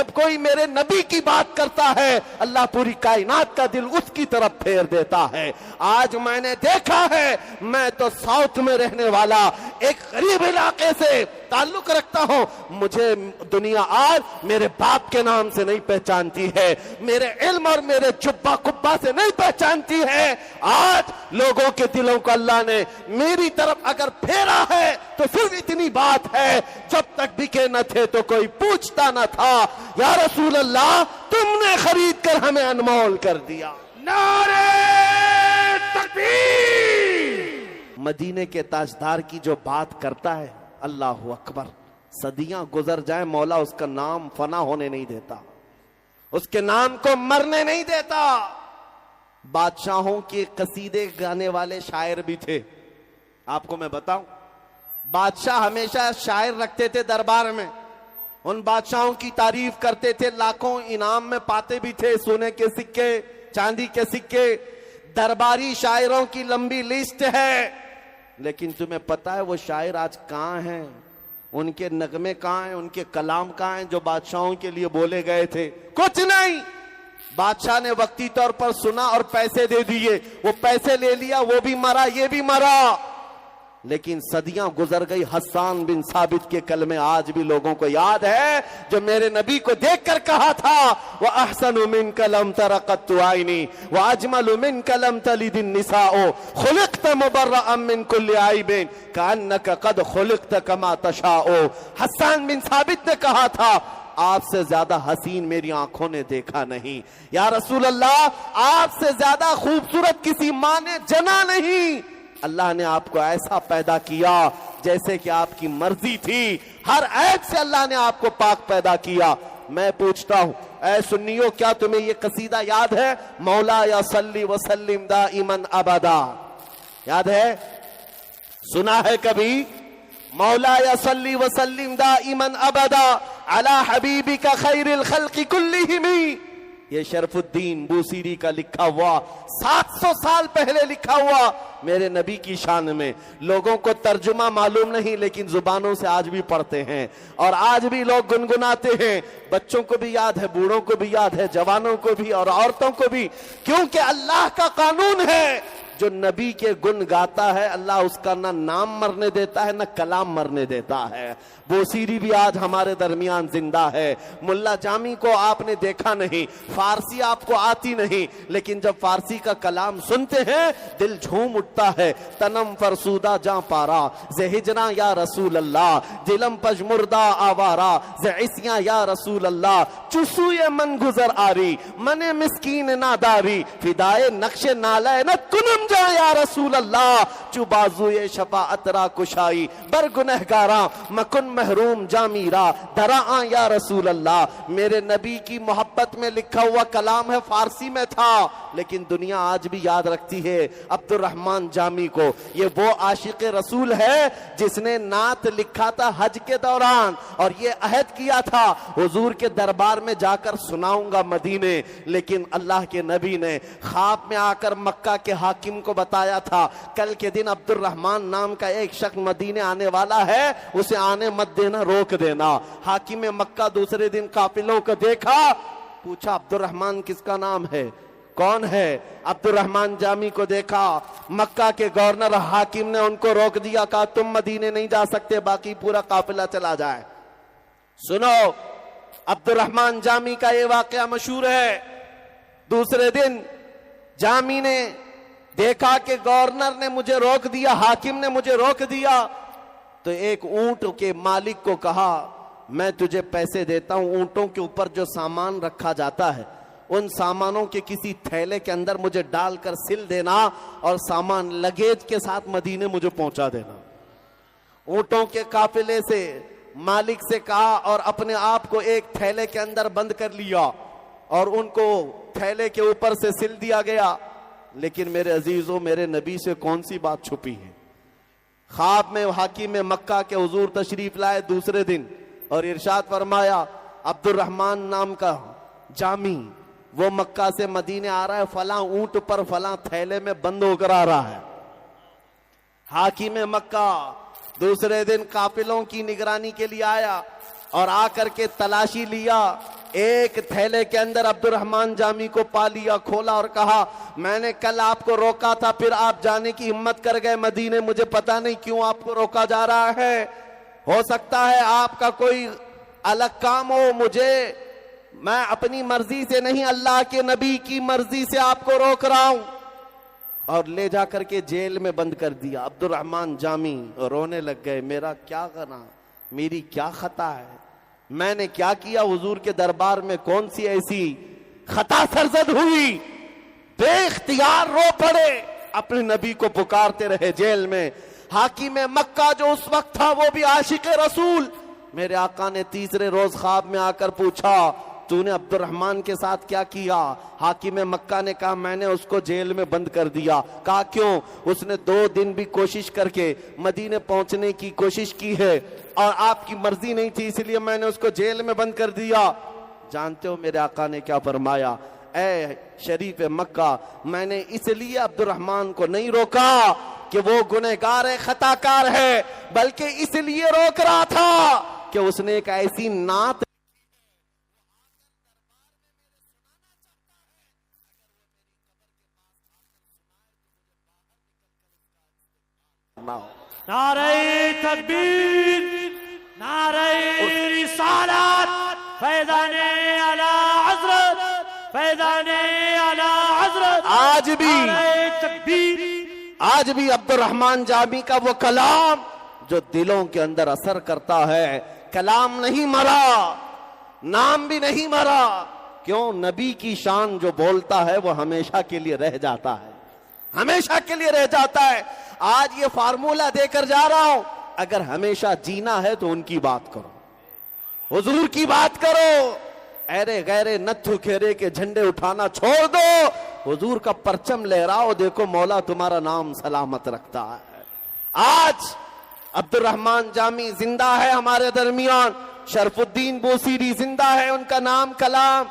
جب کوئی میرے نبی کی بات کرتا ہے اللہ پوری کائنات کا دل اس کی طرف پھیر دیتا ہے۔ آج میں نے دیکھا ہے، میں تو ساؤتھ میں رہنے والا ایک غریب علاقے سے تعلق رکھتا ہوں، مجھے دنیا آج میرے باپ کے نام سے نہیں پہچانتی ہے، میرے علم اور میرے جبہ کبہ سے نہیں پہچانتی ہے۔ آج لوگوں کے دلوں کو اللہ نے میری طرف اگر پھیرا ہے تو صرف اتنی بات ہے، جب تک بکے نہ تھے تو کوئی پوچھتا نہ تھا، یا رسول اللہ تم نے خرید کر ہمیں انمول کر دیا۔ نعرہ تکبیر! مدینے کے تاجدار کی جو بات کرتا ہے، اللہ اکبر، صدیاں گزر جائیں مولا اس کا نام فنا ہونے نہیں دیتا، اس کے نام کو مرنے نہیں دیتا۔ بادشاہوں کے قصیدے گانے والے شاعر بھی تھے، آپ کو میں بتاؤں، بادشاہ ہمیشہ شاعر رکھتے تھے دربار میں، ان بادشاہوں کی تعریف کرتے تھے، لاکھوں انعام میں پاتے بھی تھے، سونے کے سکے، چاندی کے سکے، درباری شاعروں کی لمبی لسٹ ہے۔ لیکن تمہیں پتہ ہے وہ شاعر آج کہاں ہیں؟ ان کے نغمے کہاں ہیں؟ ان کے کلام کہاں ہیں جو بادشاہوں کے لیے بولے گئے تھے؟ کچھ نہیں۔ بادشاہ نے وقتی طور پر سنا اور پیسے دے دیے، وہ پیسے لے لیا، وہ بھی مرا، یہ بھی مرا۔ لیکن صدیاں گزر گئی، حسان بن ثابت کے کلمے آج بھی لوگوں کو یاد ہے، جو میرے نبی کو دیکھ کر کہا تھا، وَأَحْسَنُ مِنْكَ لَمْ تَرَ قَطُّ عَيْنِي وَأَجْمَلُ مِنْكَ لَمْ تَلِدِ النِّسَاءُ خُلِقْتَ مُبَرَّأً مِنْ كُلِّ عَيْبٍ كَأَنَّكَ قَدْ خُلِقْتَ كَمَا تَشَاءُ۔ حسان بن ثابت نے کہا تھا، آپ سے زیادہ حسین میری آنکھوں نے دیکھا نہیں، یا رسول اللہ آپ سے زیادہ خوبصورت کسی ماں نے جنا نہیں۔ اللہ نے آپ کو ایسا پیدا کیا جیسے کہ آپ کی مرضی تھی، ہر عیب سے اللہ نے آپ کو پاک پیدا کیا۔ میں پوچھتا ہوں اے سنیو، کیا تمہیں یہ قصیدہ یاد ہے؟ مولا یا صلی وسلم دائما ابدا، یاد ہے؟ سنا ہے کبھی؟ مولا یا صلی وسلم دائما ابدا علی حبیبک خیر الخلق کلہم۔ یہ شرف الدین بوسیری کا لکھا ہوا، 700 سال پہلے لکھا ہوا میرے نبی کی شان میں۔ لوگوں کو ترجمہ معلوم نہیں، لیکن زبانوں سے آج بھی پڑھتے ہیں اور آج بھی لوگ گنگناتے ہیں، بچوں کو بھی یاد ہے، بوڑھوں کو بھی یاد ہے، جوانوں کو بھی اور عورتوں کو بھی، کیونکہ اللہ کا قانون ہے، جو نبی کے گن گاتا ہے اللہ اس کا نہ نام مرنے دیتا ہے نہ کلام مرنے دیتا ہے۔ بوسیری بھی آج ہمارے درمیان زندہ ہے۔ ملا جامی کو آپ نے دیکھا نہیں، فارسی آپ کو آتی نہیں، لیکن جب فارسی کا کلام سنتے ہیں دل جھوم اٹھتا ہے۔ تنم فرسودہ جاں پارا زہجنا یا رسول اللہ، دلم پجمردہ آوارا زعسیاں یا رسول اللہ، چسوئے من گزر آری من مسکین ناداری، فدائے نقش نالینت کنم جا یا رسول اللہ، چو بازوئے شفاعت را کشائی بر گنہگاراں مکن محروم جا میرا دراں یا رسول اللہ۔ میرے نبی کی محبت میں لکھا ہوا کلام ہے، فارسی میں تھا، لیکن دنیا آج بھی یاد رکھتی ہے عبد الرحمن جامی کو۔ یہ وہ عاشق رسول ہے جس نے نعت لکھا تھا حج کے دوران اور یہ عہد کیا تھا حضور کے دربار میں جا کر سناؤں گا مدینے، لیکن اللہ کے نبی نے خواب میں آ کر مکہ کے حاکم کو بتایا تھا کل کے دن عبد الرحمن نام کا ایک شخص مدینے آنے والا ہے، اسے آنے مت دینا، روک دینا۔ حاکم مکہ دوسرے دن قافلوں کو دیکھا، پوچھا عبد الرحمن کس کا نام ہے، کون ہے؟ عبد الرحمن جامی کو دیکھا، مکہ کے گورنر حاکم نے ان کو روک دیا، کہا تم مدینے نہیں جا سکتے، باقی پورا قافلہ چلا جائے۔ سنو، عبد الرحمن جامی کا یہ واقعہ مشہور ہے۔ دوسرے دن جامی نے دیکھا کہ گورنر نے مجھے روک دیا، حاکم نے مجھے روک دیا، تو ایک اونٹ کے مالک کو کہا میں تجھے پیسے دیتا ہوں، اونٹوں کے اوپر جو سامان رکھا جاتا ہے ان سامانوں کے کسی تھیلے کے اندر مجھے ڈال کر سل دینا اور سامان لگیج کے ساتھ مدینے مجھے پہنچا دینا۔ اونٹوں کے قافلے سے مالک سے کہا اور اپنے آپ کو ایک تھیلے کے اندر بند کر لیا اور ان کو تھیلے کے اوپر سے سل دیا گیا۔ لیکن میرے عزیزوں، میرے نبی سے کون سی بات چھپی ہے؟ خواب میں حاکم مکہ کے حضور تشریف لائے دوسرے دن اور ارشاد فرمایا عبد الرحمن نام کا جامی وہ مکہ سے مدینے آ رہا ہے، فلاں اونٹ پر فلاں تھیلے میں بند ہو کر آ رہا ہے۔ حاکم مکہ دوسرے دن قافلوں کی نگرانی کے لیے آیا اور آ کر کے تلاشی لیا، ایک تھیلے کے اندر عبد الرحمن جامی کو پا لیا، کھولا اور کہا میں نے کل آپ کو روکا تھا، پھر آپ جانے کی ہمت کر گئے مدینے، مجھے پتا نہیں کیوں آپ کو روکا جا رہا ہے، ہو سکتا ہے آپ کا کوئی الگ کام ہو، میں اپنی مرضی سے نہیں اللہ کے نبی کی مرضی سے آپ کو روک رہا ہوں، اور لے جا کر کے جیل میں بند کر دیا۔ عبد الرحمن جامی رونے لگ گئے، میرا کیا گناہ، میری کیا خطا ہے، میں نے کیا کیا، حضور کے دربار میں کون سی ایسی خطا سرزد ہوئی، بے اختیار رو پڑے، اپنے نبی کو پکارتے رہے جیل میں۔ حاکم مکہ جو اس وقت تھا وہ بھی عاشق رسول، میرے آقا نے تیسرے روز خواب میں آ کر پوچھا تو نے عبد الرحمن کے ساتھ کیا کیا؟ حاکم مکہ نے کہا میں نے اس کو جیل میں بند کر دیا۔ کہا کیوں؟ اس نے 2 دن بھی کوشش کر کے مدینے پہنچنے کی کوشش کی ہے اور آپ کی مرضی نہیں تھی، اس لیے میں نے اس کو جیل میں بند کر دیا۔ جانتے ہو میرے آقا نے کیا فرمایا؟ اے شریف مکہ، میں نے اس لیے عبد الرحمن کو نہیں روکا کہ وہ گنہگار خطا کار ہے، بلکہ اس لیے روک رہا تھا کہ اس نے ایک ایسی نعت نعرہ تکبیر، نعرہ رسالت، فیضان اعلی حضرت، فیضان اعلی حضرت۔ آج بھی عبد الرحمن جامی کا وہ کلام جو دلوں کے اندر اثر کرتا ہے، کلام نہیں مرا، نام بھی نہیں مرا، کیوں؟ نبی کی شان جو بولتا ہے وہ ہمیشہ کے لیے رہ جاتا ہے، ہمیشہ کے لیے رہ جاتا ہے۔ آج یہ فارمولہ دے کر جا رہا ہوں، اگر ہمیشہ جینا ہے تو ان کی بات کرو، حضور کی بات کرو، ایرے غیرے نتھو کھیرے کے جھنڈے اٹھانا چھوڑ دو، حضور کا پرچم لہراؤ، دیکھو مولا تمہارا نام سلامت رکھتا ہے۔ آج عبد الرحمن جامی زندہ ہے ہمارے درمیان، شرف الدین بوسیری زندہ ہے، ان کا نام کلام۔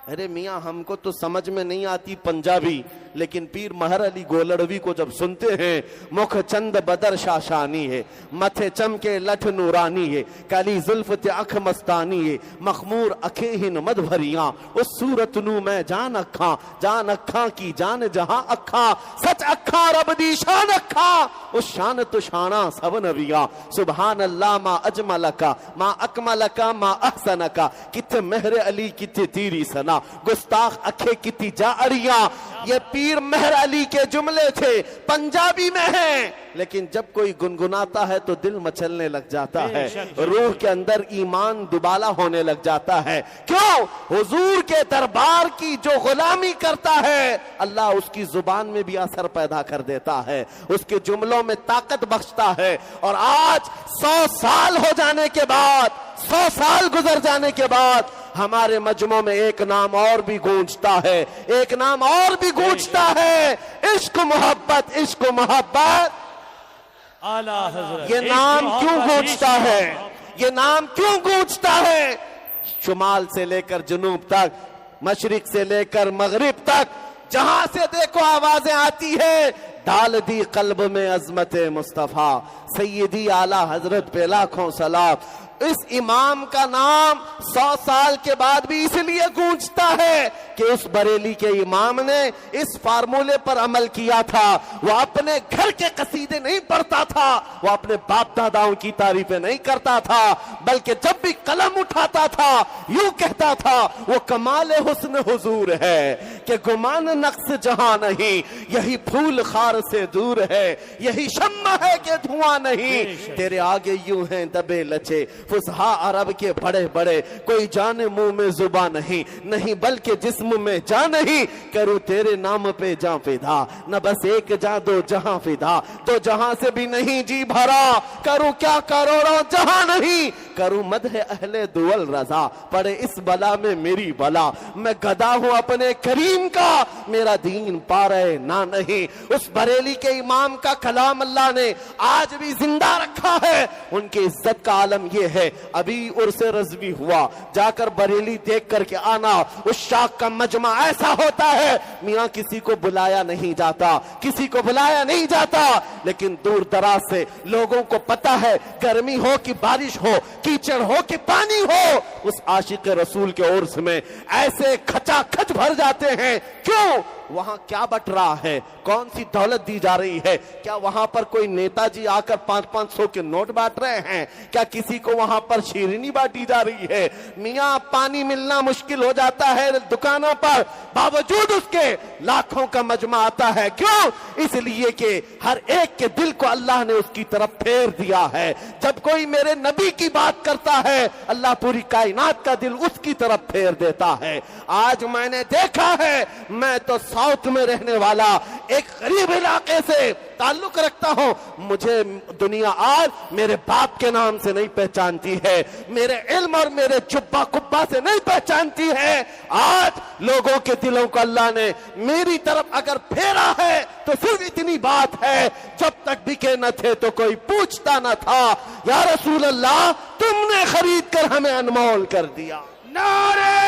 ارے میاں ہم کو تو سمجھ میں نہیں آتی پنجابی، لیکن پیر مہر علی گولڑوی کو جب سنتے ہیں، مکھ چند بدر شاشانی ہے، متھے چمکے لٹھ نورانی ہے، کالی زلف تے اکھ مستانی ہے، مخمور اکھیں ہن مد بھریاں، اس صورت نو میں جان اکھاں کی جان جہاں اکھاں، سچ اکھاں رب دی شان اکھاں، اس شان تو شاناں سب نبیاں، سبحان اللہ ما اجملکا ما اکملکا ما احسنکا، کتھے مہر علی کتھے تیری سنا، گستاخ اکھے کتھی جا اڑیاں۔ یہ پیر مہر علی کے جملے تھے، پنجابی میں ہیں، لیکن جب کوئی گنگناتا ہے تو دل مچلنے لگ جاتا ہے، روح کے اندر ایمان دوبالا ہونے لگ جاتا ہے۔ کیوں؟ حضور کے دربار کی جو غلامی کرتا ہے، اللہ اس کی زبان میں بھی اثر پیدا کر دیتا ہے، اس کے جملوں میں طاقت بخشتا ہے۔ اور آج 100 سال ہو جانے کے بعد، 100 سال گزر جانے کے بعد ہمارے مجمع میں ایک نام اور بھی گونجتا ہے، ایک نام اور بھی گونجتا ہے، عشق محبت، عشق محبت۔ یہ نام کیوں گونجتا ہے؟ یہ نام کیوں گونجتا ہے؟ شمال سے لے کر جنوب تک، مشرق سے لے کر مغرب تک، جہاں سے دیکھو آوازیں آتی ہے، ڈال دی قلب میں عظمت مصطفیٰ، سیدی اعلی حضرت پہ لاکھوں سلام۔ اس امام کا نام 100 سال کے بعد بھی اس لیے گونجتا ہے کہ اس بریلی کے امام نے اس فارمولے پر عمل کیا تھا۔ وہ اپنے گھر کے قصیدے نہیں پڑھتا تھا، وہ اپنے باپ داداؤں کی تعریفیں نہیں کرتا تھا، بلکہ جب بھی قلم اٹھاتا تھا یوں کہتا تھا وہ کمال حسن حضور ہے کہ گمان نقص جہاں نہیں، یہی پھول خار سے دور ہے، یہی شمع ہے کہ دھواں نہیں، تیرے آگے یوں ہیں دبے لچے فصحا عرب کے بڑے بڑے، کوئی جان منہ میں زبان نہیں بلکہ جسم میں جان نہیں، کروں تیرے نام پہ جاں فدا، نہ بس ایک جاں دو جہاں فدا، تو جہاں سے بھی نہیں جی بھرا، کروں کیا کروڑوں جہاں نہیں، کروں مدح اہل دول رضا، پڑے اس بلا میں میری بلا، میں گدا ہوں اپنے کریم دین کا میرا دین پا رہے نہ نہیں۔ اس بریلی کے امام کا کلام اللہ نے آج بھی زندہ رکھا ہے۔ ان کی عزت کا عالم یہ ہے، ابھی عرس رضوی ہوا، جا کر بریلی دیکھ کر کے آنا، اس شاخ کا مجمع ایسا ہوتا ہے، میاں کسی کو بلایا نہیں جاتا، کسی کو بلایا نہیں جاتا، لیکن دور دراز سے لوگوں کو پتا ہے، گرمی ہو کہ بارش ہو، کیچڑ ہو کہ پانی ہو، اس عاشق رسول کے عرس میں ایسے کھچا کھچ بھر جاتے ہیں۔ کیوں؟ وہاں کیا بٹ رہا ہے؟ کون سی دولت دی جا رہی ہے؟ کیا وہاں پر کوئی نیتا جی آ کر 500 کے نوٹ بانٹ رہے ہیں؟ کیا کسی کو وہاں پر شیرینی بانٹی جا رہی ہے؟ میاں پانی ملنا مشکل ہو جاتا ہے دکانوں پر، باوجود اس کے لاکھوں کا مجمع آتا ہے۔ کیوں؟ اس لیے کہ ہر ایک کے دل کو اللہ نے اس کی طرف پھیر دیا ہے۔ جب کوئی میرے نبی کی بات کرتا ہے، اللہ پوری کائنات کا دل اس کی طرف پھیر دیتا ہے۔ آج میں نے دیکھا ہے، میں تو ساؤتھ میں رہنے والا ایک غریب علاقے سے تعلق رکھتا ہوں، مجھے دنیا آج میرے باپ کے نام سے نہیں پہچانتی ہے، میرے علم اور میرے جبہ کبہ سے نہیں پہچانتی ہے۔ آج لوگوں کے دلوں کو اللہ نے میری طرف اگر پھیرا ہے تو صرف اتنی بات ہے، جب تک بکے نہ تھے تو کوئی پوچھتا نہ تھا، یا رسول اللہ تم نے خرید کر ہمیں انمول کر دیا۔ نعرہ